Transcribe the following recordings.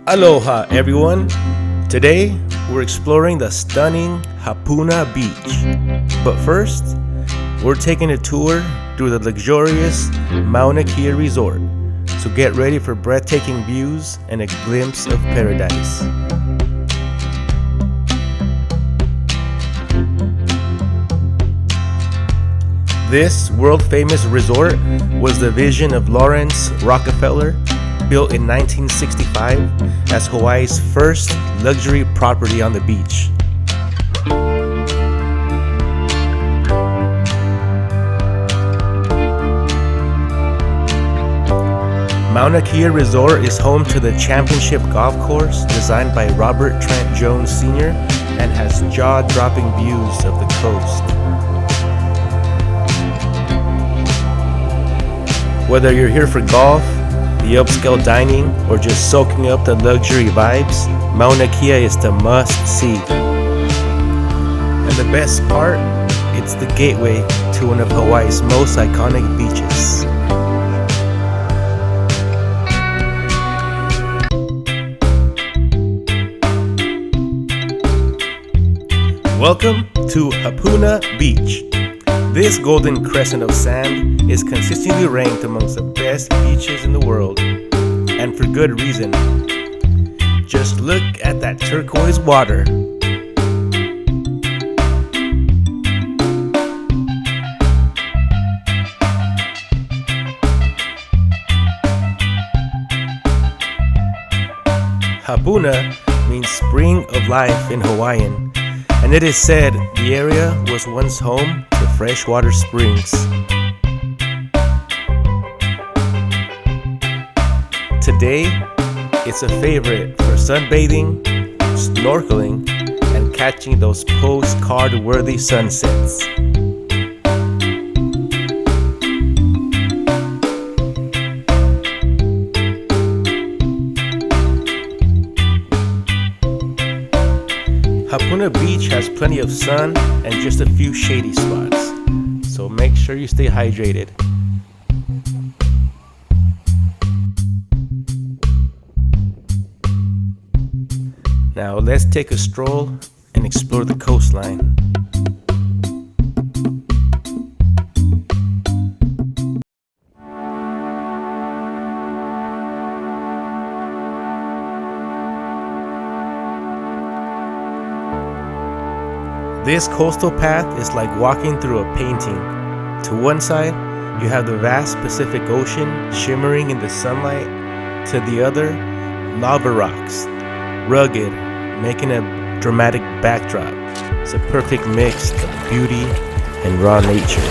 Aloha, everyone. Today, we're exploring the stunning Hapuna Beach. But first, we're taking a tour through the luxurious Mauna Kea Resort. So get ready for breathtaking views and a glimpse of paradise. This world-famous resort was the vision of Lawrence Rockefeller, built in 1965 as Hawaii's first luxury property on the beach. Mauna Kea Resort is home to the championship golf course designed by Robert Trent Jones Sr. and has jaw-dropping views of the coast. Whether you're here for golf, the upscale dining, or just soaking up the luxury vibes, Mauna Kea is the must-see. And the best part, it's the gateway to one of Hawaii's most iconic beaches. Welcome to Hapuna Beach. This golden crescent of sand is consistently ranked amongst the best beaches in the world, and for good reason. Just look at that turquoise water. Hapuna means spring of life in Hawaiian, and it is said the area was once home to freshwater springs. Today, it's a favorite for sunbathing, snorkeling, and catching those postcard-worthy sunsets. Hapuna Beach has plenty of sun and just a few shady spots, so make sure you stay hydrated. Now let's take a stroll and explore the coastline. This coastal path is like walking through a painting. To one side, you have the vast Pacific Ocean shimmering in the sunlight. To the other, lava rocks, rugged, making a dramatic backdrop. It's a perfect mix of beauty and raw nature.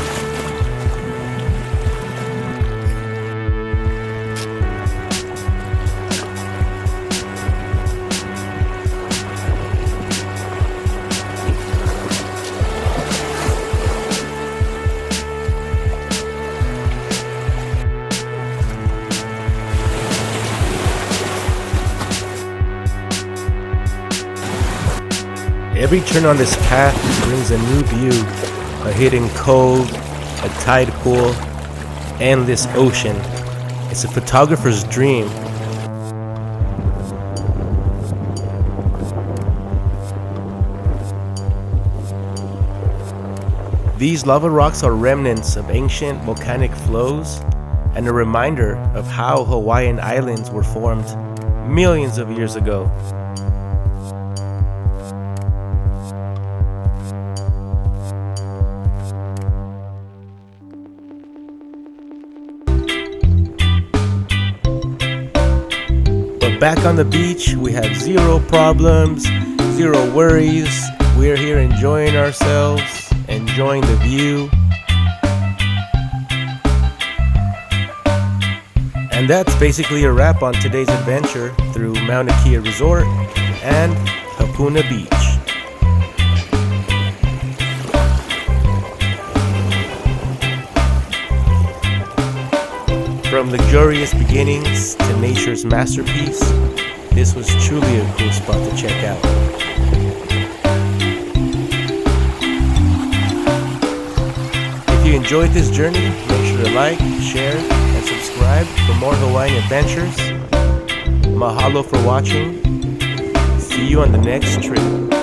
Every turn on this path brings a new view, a hidden cove, a tide pool, endless ocean. It's a photographer's dream. These lava rocks are remnants of ancient volcanic flows and a reminder of how Hawaiian islands were formed millions of years ago. Back on the beach, we have zero problems, zero worries. We're here enjoying ourselves, enjoying the view. And that's basically a wrap on today's adventure through Mauna Kea Resort and Hapuna Beach. From luxurious beginnings to nature's masterpiece, this was truly a cool spot to check out. If you enjoyed this journey, make sure to like, share, and subscribe for more Hawaiian adventures. Mahalo for watching. See you on the next trip.